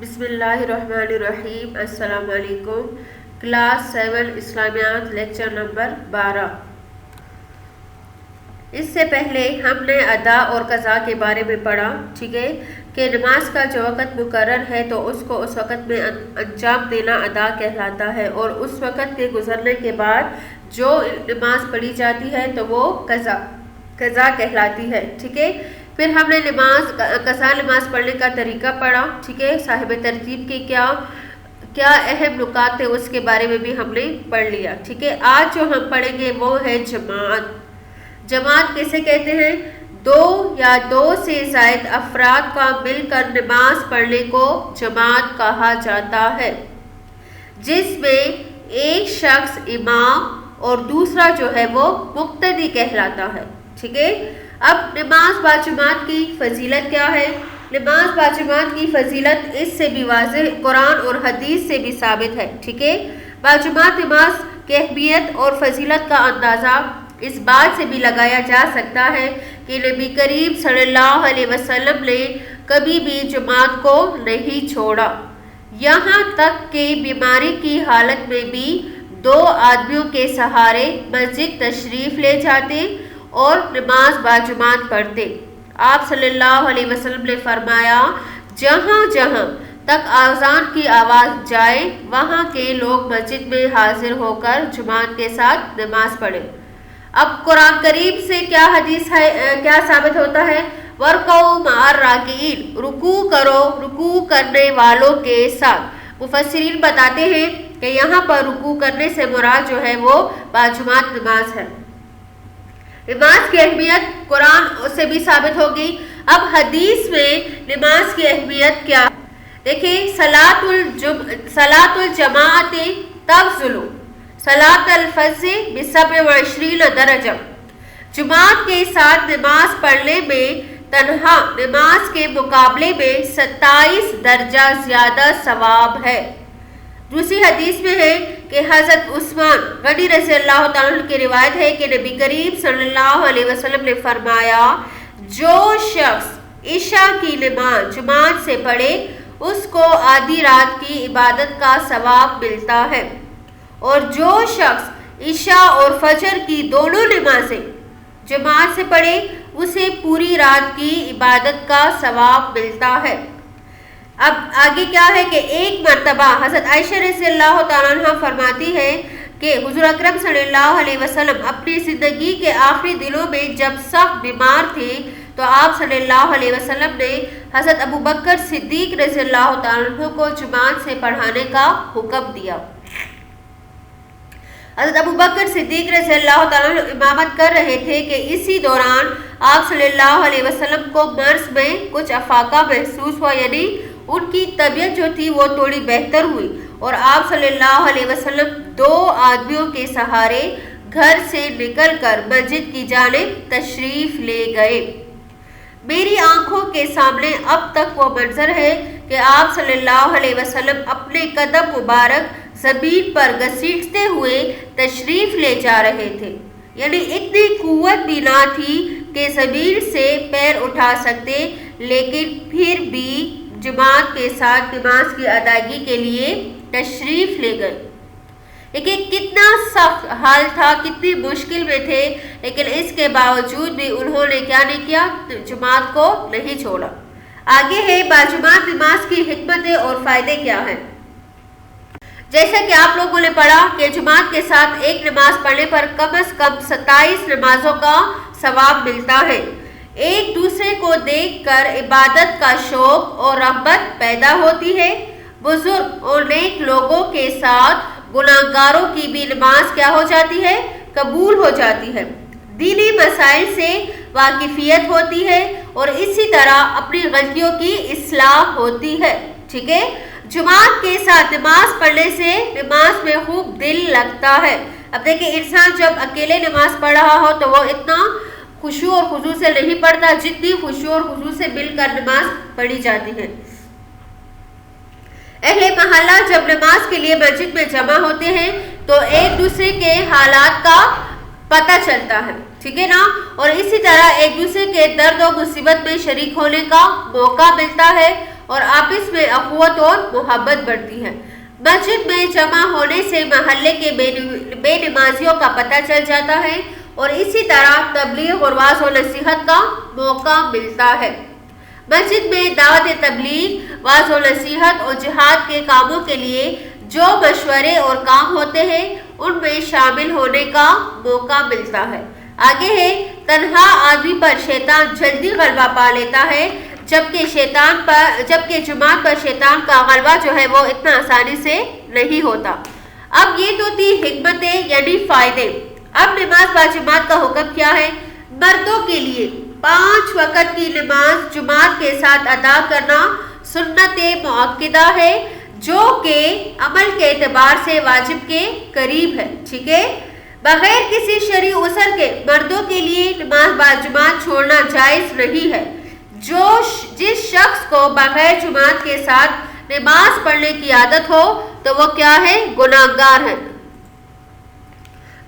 بسم اللہ الرحمن الرحیم۔ السلام علیکم۔ کلاس 7 اسلامیات لیکچر نمبر 12۔ اس سے پہلے ہم نے ادا اور قضا کے بارے میں پڑھا، ٹھیک ہے، کہ نماز کا جو وقت مقرر ہے تو اس کو اس وقت میں انجام دینا ادا کہلاتا ہے، اور اس وقت کے گزرنے کے بعد جو نماز پڑھی جاتی ہے تو وہ قضا کہلاتی ہے، ٹھیک ہے۔ پھر ہم نے قضا نماز پڑھنے کا طریقہ پڑھا، ٹھیک ہے، صاحب ترتیب کے کیا اہم نکات تھے اس کے بارے میں بھی ہم نے پڑھ لیا، ٹھیک ہے۔ آج جو ہم پڑھیں گے وہ ہے جماعت۔ جماعت کیسے کہتے ہیں؟ دو یا دو سے زائد افراد کا مل کر نماز پڑھنے کو جماعت کہا جاتا ہے، جس میں ایک شخص امام اور دوسرا جو ہے وہ مقتدی کہلاتا ہے، ٹھیک ہے۔ اب نماز باجماعت کی فضیلت کیا ہے؟ نماز باجماعت کی فضیلت اس سے بھی واضح قرآن اور حدیث سے بھی ثابت ہے، ٹھیک ہے۔ باجماعت نماز کی اہمیت اور فضیلت کا اندازہ اس بات سے بھی لگایا جا سکتا ہے کہ نبی کریم صلی اللہ علیہ وسلم نے کبھی بھی جماعت کو نہیں چھوڑا، یہاں تک کہ بیماری کی حالت میں بھی دو آدمیوں کے سہارے مسجد تشریف لے جاتے اور نماز باجماعت پڑھتے۔ آپ صلی اللہ علیہ وسلم نے فرمایا، جہاں جہاں تک اذان کی آواز جائے وہاں کے لوگ مسجد میں حاضر ہو کر جماعت کے ساتھ نماز پڑھیں۔ اب قرآن کریم سے کیا ثابت ہوتا ہے؟ وَارْكَعُوا مَعَ الرَّاكِعِينَ، رکوع کرو رکوع کرنے والوں کے ساتھ۔ مفسرین بتاتے ہیں کہ یہاں پر رکوع کرنے سے مراد جو ہے وہ باجماعت نماز ہے۔ نماز کی اہمیت قرآن سے بھی ثابت ہوگی۔ اب حدیث میں نماز کی اہمیت کیا ہے؟ دیکھیں، صلاۃ الجماعت تفضل صلاۃ الفرض ب27 درجہ، جماعت کے ساتھ نماز پڑھنے میں تنہا نماز کے مقابلے میں 27 درجہ زیادہ ثواب ہے۔ دوسری حدیث میں ہے کہ حضرت عثمان غنی رضی اللہ تعالیٰ عنہ کی روایت ہے کہ نبی کریم صلی اللہ علیہ وسلم نے فرمایا، جو شخص عشاء کی نماز جماعت سے پڑھے اس کو آدھی رات کی عبادت کا ثواب ملتا ہے، اور جو شخص عشاء اور فجر کی دونوں نمازیں جماعت سے پڑھے اسے پوری رات کی عبادت کا ثواب ملتا ہے۔ اب آگے کیا ہے کہ ایک مرتبہ حضرت عائشہ رضی اللہ تعالیٰ عنہ فرماتی ہے کہ حضور اکرم صلی اللہ علیہ وسلم اپنی زندگی کے آخری دنوں میں جب سخت بیمار تھے تو آپ صلی اللہ علیہ وسلم نے حضرت ابوبکر صدیق رضی اللہ تعالیٰ عنہ کو جماعت سے پڑھانے کا حکم دیا۔ حضرت ابوبکر صدیق رضی اللہ تعالیٰ عنہ امامت کر رہے تھے کہ اسی دوران آپ صلی اللہ علیہ وسلم کو مرض میں کچھ افاقہ محسوس ہوا، یعنی ان کی طبیعت جو تھی وہ تھوڑی بہتر ہوئی، اور آپ صلی اللہ علیہ وسلم دو آدمیوں کے سہارے گھر سے نکل کر مسجد کی جانب تشریف لے گئے۔ میری آنکھوں کے سامنے اب تک وہ منظر ہے کہ آپ صلی اللہ علیہ وسلم اپنے قدم مبارک زمین پر گھسیٹتے ہوئے تشریف لے جا رہے تھے، یعنی اتنی قوت بھی نہ تھی کہ زمین سے پیر اٹھا سکتے، لیکن پھر بھی جماعت کے ساتھ نماز کی ادائیگی کے لیے تشریف لے گئے۔ لیکن کتنا سخت حال تھا، کتنی مشکل میں تھے، لیکن اس کے باوجود بھی انہوں نے کیا نہیں کیا؟ جماعت کو نہیں چھوڑا۔ آگے ہے باجماعت نماز کی حکمتیں اور فائدے کیا ہیں۔ جیسا کہ آپ لوگوں نے پڑھا کہ جماعت کے ساتھ ایک نماز پڑھنے پر کم از کم 27 نمازوں کا ثواب ملتا ہے۔ ایک دوسرے کو دیکھ کر عبادت کا شوق اور رغبت پیدا ہوتی ہے۔ بزرگ اور نیک لوگوں کے ساتھ گناہگاروں کی بھی نماز کیا ہو جاتی ہے؟ قبول ہو جاتی ہے۔ دینی مسائل سے واقفیت ہوتی ہے اور اسی طرح اپنی غلطیوں کی اصلاح ہوتی ہے، ٹھیک ہے۔ جماعت کے ساتھ نماز پڑھنے سے نماز میں خوب دل لگتا ہے۔ اب دیکھیں، انسان جب اکیلے نماز پڑھ رہا ہو تو وہ اتنا خشوع اور خضوع سے نہیں پڑھتا جتنی خشوع اور خضوع سے مل کر نماز پڑھی جاتی ہے۔ اہل محلہ جب نماز کے لیے مسجد میں جمع ہوتے ہیں تو ایک دوسرے کے حالات کا پتہ چلتا ہے، ٹھیک ہے نا، اور اسی طرح ایک دوسرے کے درد و مصیبت میں شریک ہونے کا موقع ملتا ہے، اور آپس میں اخوت اور محبت بڑھتی ہے۔ مسجد میں جمع ہونے سے محلے کے بے نمازیوں کا پتہ چل جاتا ہے اور اسی طرح تبلیغ اور واعظ و نصیحت کا موقع ملتا ہے۔ مسجد میں دعوت تبلیغ، واعظ و نصیحت اور جہاد کے کاموں کے لیے جو مشورے اور کام ہوتے ہیں ان میں شامل ہونے کا موقع ملتا ہے۔ آگے ہے، تنہا آدمی پر شیطان جلدی غلبہ پا لیتا ہے، جبکہ جماعت پر شیطان کا غلبہ جو ہے وہ اتنا آسانی سے نہیں ہوتا۔ اب یہ تو تھی حکمتیں یعنی فائدے۔ اب نماز با جماعت کا حکم کیا ہے؟ مردوں کے لیے 5 وقت کی نماز جماعت کے ساتھ ادا کرنا سنت مؤکدہ ہے، جو کہ عمل کے اعتبار سے واجب کے قریب ہے، ٹھیک ہے؟ بغیر کسی شرعی عذر کے مردوں کے لیے نماز با جماعت چھوڑنا جائز نہیں ہے۔ جس شخص کو بغیر جماعت کے ساتھ نماز پڑھنے کی عادت ہو تو وہ کیا ہے؟ گناہگار ہے۔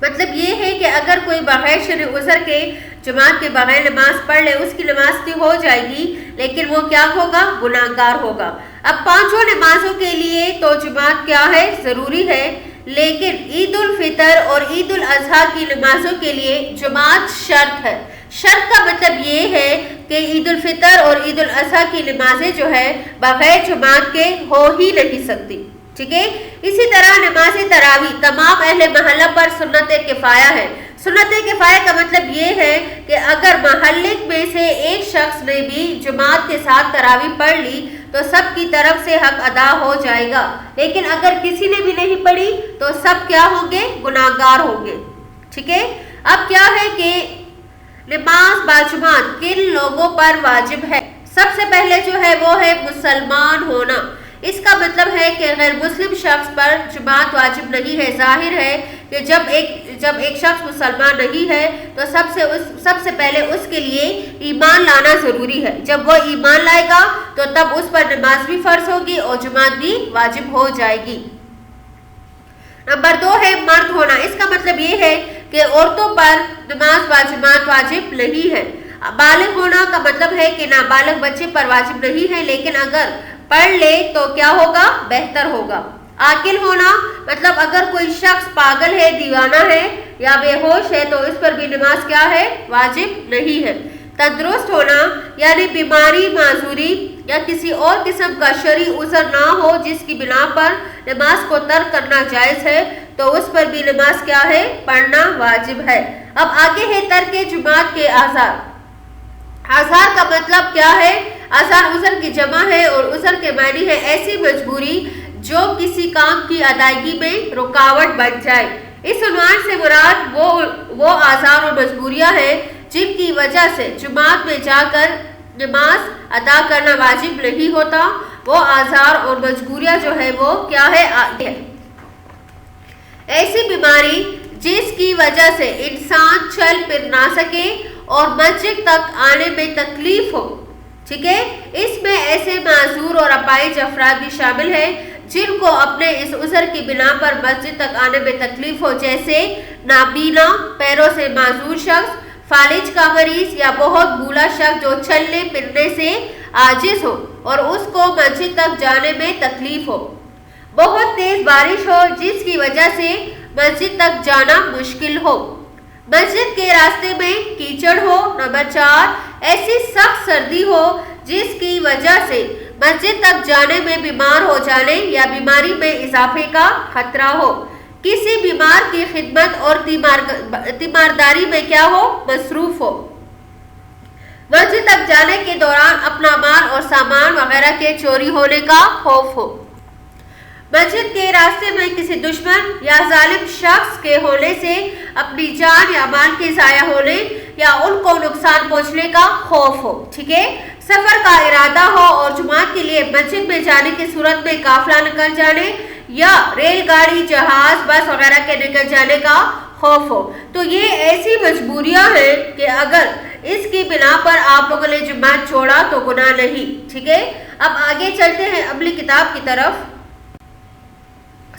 مطلب یہ ہے کہ اگر کوئی بغیر شرعی عذر کے جماعت کے بغیر نماز پڑھ لے، اس کی نماز تو ہو جائے گی لیکن وہ کیا ہوگا؟ گناہگار ہوگا۔ اب 5 نمازوں کے لیے تو جماعت کیا ہے؟ ضروری ہے، لیکن عید الفطر اور عید الاضحیٰ کی نمازوں کے لیے جماعت شرط ہے۔ شرط کا مطلب یہ ہے کہ عید الفطر اور عید الاضحیٰ کی نمازیں جو ہے بغیر جماعت کے ہو ہی نہیں سکتی، ٹھیک ہے؟ اسی طرح نماز تراویح تمام اہل محلہ پر سنت کفایہ ہے۔ سنت کفایہ کا مطلب یہ ہے کہ اگر محلے میں سے ایک شخص نے بھی جماعت کے ساتھ تراویح پڑھ لی تو سب کی طرف سے حق ادا ہو جائے گا، لیکن اگر کسی نے بھی نہیں پڑھی تو سب کیا ہوں گے؟ گناہگار ہوں گے، ٹھیک ہے؟ اب کیا ہے کہ نماز با جماعت کن لوگوں پر واجب ہے؟ سب سے پہلے جو ہے وہ ہے مسلمان ہونا۔ اس کا مطلب ہے کہ غیر مسلم شخص پر جماعت واجب نہیں ہے۔ ظاہر ہے کہ جب ایک شخص مسلمان نہیں ہے تو سب سے پہلے اس کے لیے ایمان لانا ضروری ہے۔ جب وہ ایمان لائے گا تو تب اس پر نماز بھی فرض ہوگی اور جماعت بھی واجب ہو جائے گی۔ نمبر 2 ہے مرد ہونا۔ اس کا مطلب یہ ہے کہ عورتوں پر نماز با جماعت واجب نہیں ہے۔ بالغ ہونا کا مطلب ہے کہ نابالغ بچے پر واجب نہیں ہے، لیکن اگر پڑھ لے تو کیا ہوگا؟ بہتر ہوگا۔ عاقل ہونا مطلب اگر کوئی شخص پاگل ہے، دیوانہ ہے یا بے ہوش ہے تو اس پر بھی نماز کیا ہے؟ واجب نہیں ہے۔ تندرست ہونا یعنی بیماری، معذوری یا کسی اور قسم کا شرعی عذر نہ ہو جس کی بنا پر نماز کو ترک کرنا جائز ہے تو اس پر بھی نماز کیا ہے؟ پڑھنا واجب ہے۔ اب آگے ہے ترک جماعت کے آثار۔ آثار کا مطلب کیا ہے؟ آثار عذر کی جمع ہے اور عذر کے معنی ہے ایسی مجبوری جو کسی کام کی ادائیگی میں رکاوٹ بن جائے۔ اس عنوان سے مراد وہ آثار اور مجبوریاں ہیں جن کی وجہ سے جماعت میں جا کر نماز ادا کرنا واجب نہیں ہوتا۔ وہ آثار اور مجبوریاں جو ہے وہ کیا ہے؟ ایسی بیماری جس کی وجہ سے انسان چل پھر نہ سکے اور مسجد تک آنے میں تکلیف ہو، ٹھیک ہے؟ اس میں ایسے معذور اور اپاہج افراد بھی شامل ہیں جن کو اپنے اس عذر کی بنا پر مسجد تک آنے میں تکلیف ہو، جیسے نابینا، پیروں سے معذور شخص، فالج کا مریض یا بہت بوڑھا شخص جو چلنے پھرنے سے عاجز ہو اور اس کو مسجد تک جانے میں تکلیف ہو، بہت تیز بارش ہو جس کی وجہ سے مسجد تک جانا مشکل ہو، مسجد کے راستے میں کیچڑ ہو۔ نمبر 4 ایسی سخت سردی ہو جس کی وجہ سے مسجد تک جانے میں بیمار ہو جانے یا بیماری میں اضافے کا خطرہ ہو، کسی بیمار کی خدمت اور تیمارداری میں کیا ہو؟ مصروف ہو، مسجد تک جانے کے دوران اپنا مال اور سامان وغیرہ کے چوری ہونے کا خوف ہو، مسجد کے راستے میں کسی دشمن یا ظالم شخص کے ہونے سے اپنی جان یا مال کے ضائع ہونے یا ان کو نقصان پہنچنے کا خوف ہو، ٹھیک ہے؟ سفر کا ارادہ ہو اور جماعت کے لیے مسجد میں جانے کی صورت میں قافلہ نکل جانے یا ریل گاڑی، جہاز، بس وغیرہ کے نکل جانے کا خوف ہو، تو یہ ایسی مجبوریاں ہیں کہ اگر اس کی بنا پر آپ لوگوں نے جماعت چھوڑا تو گناہ نہیں، ٹھیک ہے؟ اب آگے چلتے ہیں عملی کتاب کی طرف۔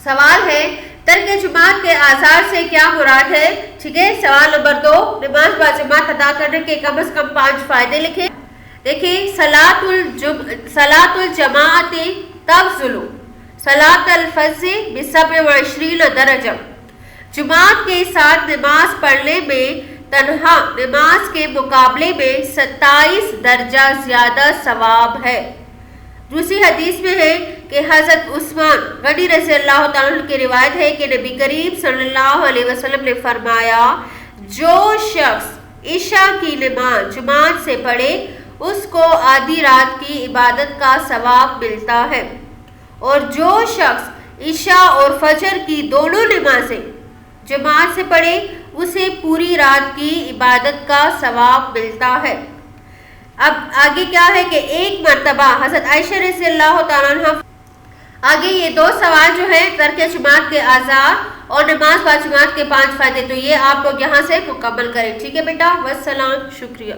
سوال ہے ترک جماعت کے آثار سے کیا مراد ہے؟ ٹھیک ہے، سوال نمبر 2 نماز با جماعت ادا کرنے کے کم از کم 5 فائدے لکھیں۔ دیکھیں صلاۃ الجماعت تفضل صلاۃ الفجر ب27 درجہ، جماعت کے ساتھ نماز پڑھنے میں تنہا نماز کے مقابلے میں 27 درجہ زیادہ ثواب ہے۔ دوسری حدیث میں ہے کہ حضرت عثمان غنی رضی اللہ تعالیٰ عنہ کی روایت ہے کہ نبی کریم صلی اللہ علیہ وسلم نے فرمایا، جو شخص عشاء کی نماز جماعت سے پڑھے اس کو آدھی رات کی عبادت کا ثواب ملتا ہے، اور جو شخص عشاء اور فجر کی دونوں نمازیں جماعت سے پڑھے اسے پوری رات کی عبادت کا ثواب ملتا ہے۔ اب آگے کیا ہے کہ ایک مرتبہ حضرت عائشہ رضی اللہ تعالیٰ عنہ، آگے یہ 2 سوال جو ہے ترک جماعت کے آزار اور نماز با جماعت کے 5 فائدے، تو یہ آپ لوگ یہاں سے مکمل کریں، ٹھیک ہے بیٹا، والسلام، شکریہ۔